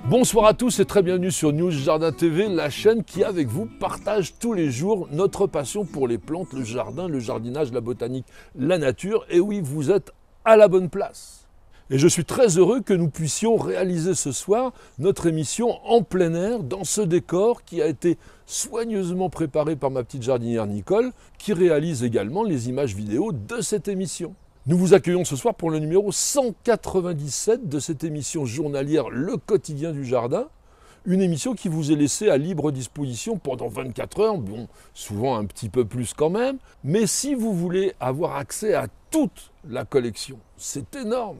Bonsoir à tous et très bienvenue sur News Jardin TV, la chaîne qui avec vous partage tous les jours notre passion pour les plantes, le jardin, le jardinage, la botanique, la nature. Et oui, vous êtes à la bonne place. Et je suis très heureux que nous puissions réaliser ce soir notre émission en plein air dans ce décor qui a été soigneusement préparé par ma petite jardinière Nicole, qui réalise également les images vidéo de cette émission. Nous vous accueillons ce soir pour le numéro 197 de cette émission journalière Le Quotidien du Jardin. Une émission qui vous est laissée à libre disposition pendant 24 heures, bon, souvent un petit peu plus quand même. Mais si vous voulez avoir accès à toute la collection, c'est énorme.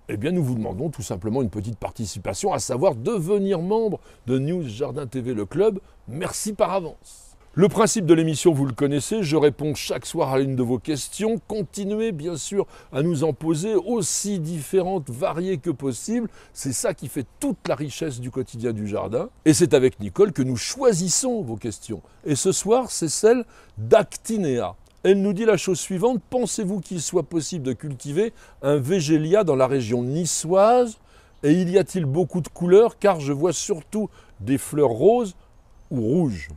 Eh bien, nous vous demandons tout simplement une petite participation, à savoir devenir membre de News Jardin TV Le Club. Merci par avance. Le principe de l'émission, vous le connaissez, je réponds chaque soir à l'une de vos questions. Continuez bien sûr à nous en poser aussi différentes, variées que possible. C'est ça qui fait toute la richesse du quotidien du jardin. Et c'est avec Nicole que nous choisissons vos questions. Et ce soir, c'est celle d'Actinea. Elle nous dit la chose suivante: pensez-vous qu'il soit possible de cultiver un végélia dans la région niçoise? Et y a-t-il beaucoup de couleurs? Car je vois surtout des fleurs roses ou rouges.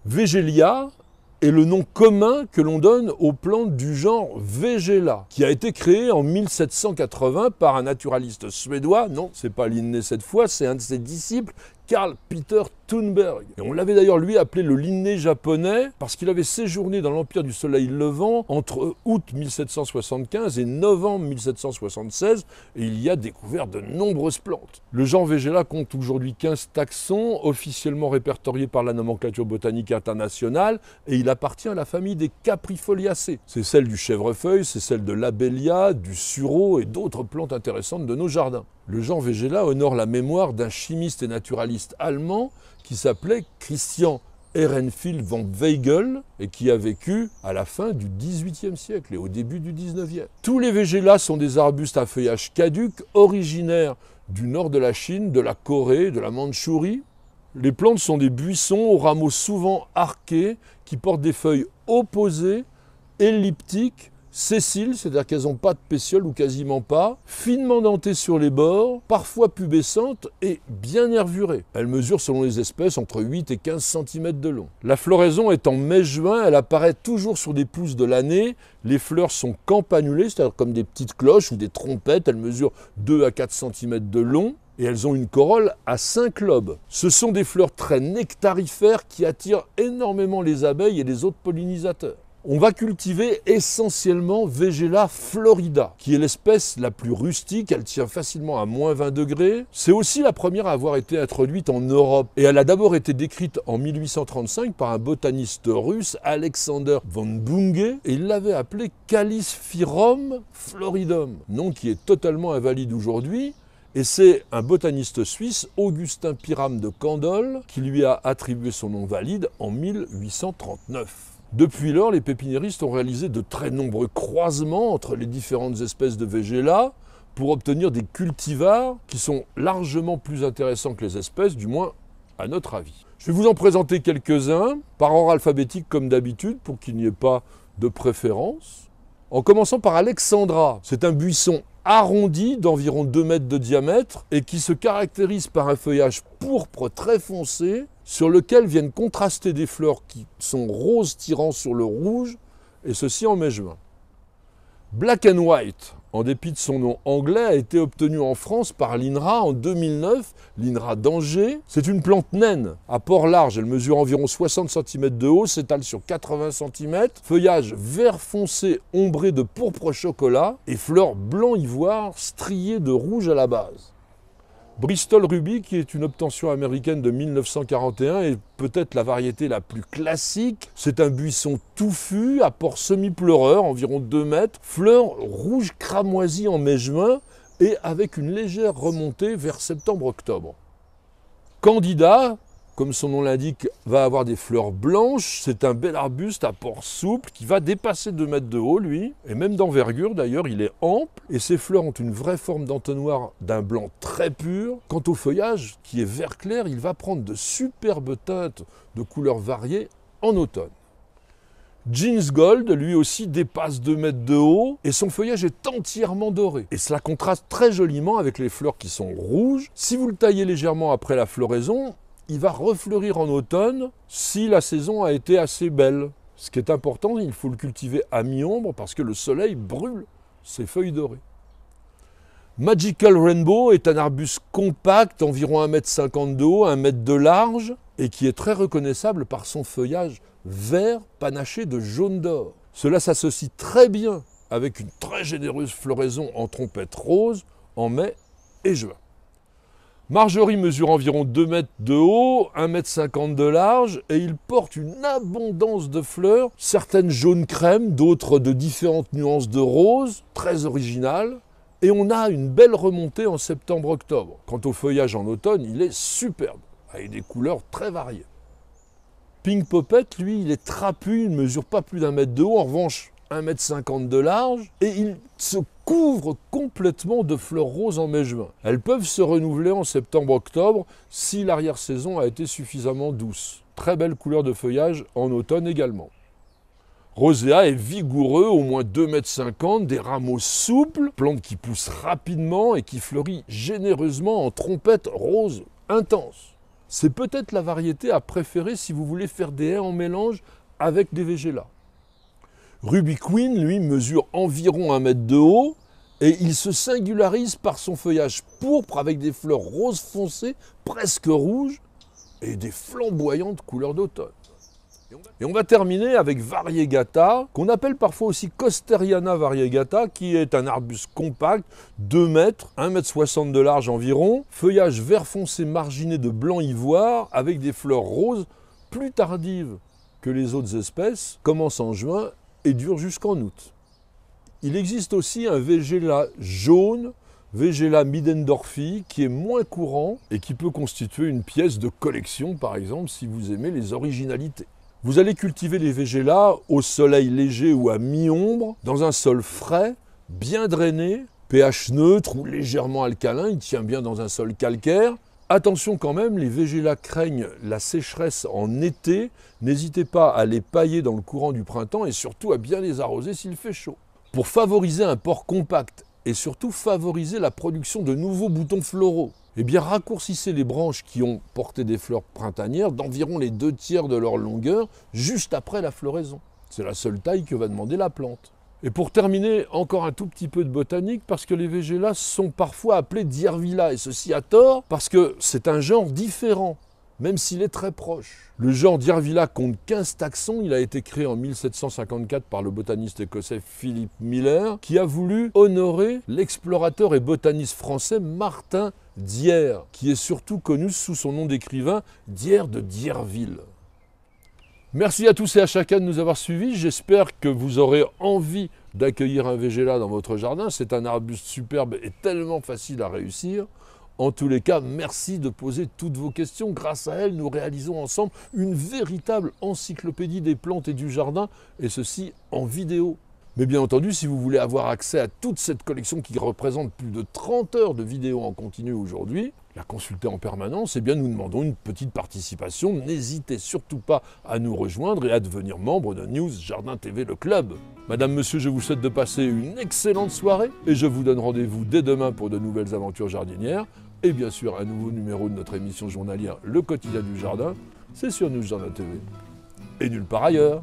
Végélia est le nom commun que l'on donne aux plantes du genre Végéla, qui a été créé en 1780 par un naturaliste suédois. Non, c'est pas Linné cette fois, c'est un de ses disciples, Carl Peter Thunberg. Et on l'avait d'ailleurs lui appelé le Linné japonais parce qu'il avait séjourné dans l'Empire du Soleil Levant entre août 1775 et novembre 1776 et il y a découvert de nombreuses plantes. Le genre Végéla compte aujourd'hui 15 taxons officiellement répertoriés par la nomenclature botanique internationale et il appartient à la famille des Caprifoliacées. C'est celle du chèvrefeuille, c'est celle de l'abélia, du sureau et d'autres plantes intéressantes de nos jardins. Le genre Végéla honore la mémoire d'un chimiste et naturaliste allemand qui s'appelait Christian Ehrenfeld von Weigel et qui a vécu à la fin du XVIIIe siècle et au début du XIXe. Tous les Végélas sont des arbustes à feuillage caduc originaires du nord de la Chine, de la Corée, de la Mandchourie. Les plantes sont des buissons aux rameaux souvent arqués qui portent des feuilles opposées, elliptiques, sessiles, c'est-à-dire qu'elles n'ont pas de pétiole ou quasiment pas, finement dentées sur les bords, parfois pubescentes et bien nervurées. Elles mesurent selon les espèces entre 8 et 15 cm de long. La floraison est en mai-juin, elle apparaît toujours sur des pousses de l'année. Les fleurs sont campanulées, c'est-à-dire comme des petites cloches ou des trompettes, elles mesurent 2 à 4 cm de long. Et elles ont une corolle à 5 lobes. Ce sont des fleurs très nectarifères qui attirent énormément les abeilles et les autres pollinisateurs. On va cultiver essentiellement Végéla florida, qui est l'espèce la plus rustique, elle tient facilement à moins 20 degrés. C'est aussi la première à avoir été introduite en Europe. Et elle a d'abord été décrite en 1835 par un botaniste russe, Alexander von Bunge, et il l'avait appelée Callisphyrum floridum, nom qui est totalement invalide aujourd'hui. Et c'est un botaniste suisse, Augustin Pyram de Candolle, qui lui a attribué son nom valide en 1839. Depuis lors, les pépiniéristes ont réalisé de très nombreux croisements entre les différentes espèces de Végéla pour obtenir des cultivars qui sont largement plus intéressants que les espèces, du moins à notre avis. Je vais vous en présenter quelques-uns, par ordre alphabétique comme d'habitude, pour qu'il n'y ait pas de préférence. En commençant par Alexandra, c'est un buisson arrondi d'environ 2 mètres de diamètre et qui se caractérise par un feuillage pourpre très foncé sur lequel viennent contraster des fleurs qui sont roses tirant sur le rouge, et ceci en mai-juin. Black and White, en dépit de son nom anglais, a été obtenu en France par l'INRA en 2009, l'INRA d'Angers. C'est une plante naine, à port large, elle mesure environ 60 cm de haut, s'étale sur 80 cm, feuillage vert foncé ombré de pourpre chocolat et fleurs blanc ivoire striées de rouge à la base. Bristol Ruby, qui est une obtention américaine de 1941 et peut-être la variété la plus classique. C'est un buisson touffu à port semi-pleureur, environ 2 mètres, fleurs rouge cramoisi en mai-juin et avec une légère remontée vers septembre-octobre. Candida, comme son nom l'indique, va avoir des fleurs blanches. C'est un bel arbuste à port souple qui va dépasser 2 mètres de haut, lui, et même d'envergure d'ailleurs, il est ample. Et ses fleurs ont une vraie forme d'entonnoir d'un blanc très pur. Quant au feuillage, qui est vert clair, il va prendre de superbes teintes de couleurs variées en automne. Jeans Gold, lui aussi, dépasse 2 mètres de haut et son feuillage est entièrement doré. Et cela contraste très joliment avec les fleurs qui sont rouges. Si vous le taillez légèrement après la floraison, il va refleurir en automne si la saison a été assez belle. Ce qui est important, il faut le cultiver à mi-ombre parce que le soleil brûle ses feuilles dorées. Magical Rainbow est un arbuste compact, environ 1,50 m de haut, 1 mètre de large, et qui est très reconnaissable par son feuillage vert panaché de jaune d'or. Cela s'associe très bien avec une très généreuse floraison en trompette rose en mai et juin. Marjorie mesure environ 2 mètres de haut, 1,50 m de large et il porte une abondance de fleurs, certaines jaune crème, d'autres de différentes nuances de rose, très originales. Et on a une belle remontée en septembre-octobre. Quant au feuillage en automne, il est superbe, avec des couleurs très variées. Pink Poppet, lui, il est trapu, il ne mesure pas plus d'1 mètre de haut, en revanche 1,50 m de large, et il se couvre complètement de fleurs roses en mai-juin. Elles peuvent se renouveler en septembre-octobre si l'arrière-saison a été suffisamment douce. Très belle couleur de feuillage en automne également. Rosea est vigoureux, au moins 2,50 m, des rameaux souples, plante qui pousse rapidement et qui fleurit généreusement en trompette rose intense. C'est peut-être la variété à préférer si vous voulez faire des haies en mélange avec des végélas. Ruby Queen, lui, mesure environ 1 mètre de haut et il se singularise par son feuillage pourpre avec des fleurs roses foncées, presque rouges, et des flamboyantes couleurs d'automne. Et on va terminer avec Variegata, qu'on appelle parfois aussi Costeriana variegata, qui est un arbuste compact, 2 mètres, 1,60 m de large environ, feuillage vert foncé marginé de blanc ivoire, avec des fleurs roses plus tardives que les autres espèces, commence en juin et dure jusqu'en août. Il existe aussi un végéla jaune, Végéla Middendorfi, qui est moins courant et qui peut constituer une pièce de collection, par exemple, si vous aimez les originalités. Vous allez cultiver les végélas au soleil léger ou à mi-ombre, dans un sol frais, bien drainé, pH neutre ou légèrement alcalin, il tient bien dans un sol calcaire. Attention quand même, les végélas craignent la sécheresse en été, n'hésitez pas à les pailler dans le courant du printemps et surtout à bien les arroser s'il fait chaud. Pour favoriser un port compact et surtout favoriser la production de nouveaux boutons floraux, eh bien raccourcissez les branches qui ont porté des fleurs printanières d'environ les 2/3 de leur longueur juste après la floraison. C'est la seule taille que va demander la plante. Et pour terminer, encore un tout petit peu de botanique, parce que les végélas sont parfois appelés Diervilla, et ceci à tort, parce que c'est un genre différent, même s'il est très proche. Le genre Diervilla compte 15 taxons, il a été créé en 1754 par le botaniste écossais Philip Miller, qui a voulu honorer l'explorateur et botaniste français Martin Dier, qui est surtout connu sous son nom d'écrivain Dier de Dierville. Merci à tous et à chacun de nous avoir suivis. J'espère que vous aurez envie d'accueillir un végéla dans votre jardin. C'est un arbuste superbe et tellement facile à réussir. En tous les cas, merci de poser toutes vos questions. Grâce à elles, nous réalisons ensemble une véritable encyclopédie des plantes et du jardin, et ceci en vidéo. Mais bien entendu, si vous voulez avoir accès à toute cette collection qui représente plus de 30 heures de vidéos en continu aujourd'hui, la consulter en permanence, eh bien nous demandons une petite participation. N'hésitez surtout pas à nous rejoindre et à devenir membre de News Jardin TV, le club. Madame, monsieur, je vous souhaite de passer une excellente soirée et je vous donne rendez-vous dès demain pour de nouvelles aventures jardinières. Et bien sûr, un nouveau numéro de notre émission journalière, Le Quotidien du Jardin, c'est sur News Jardin TV. Et nulle part ailleurs.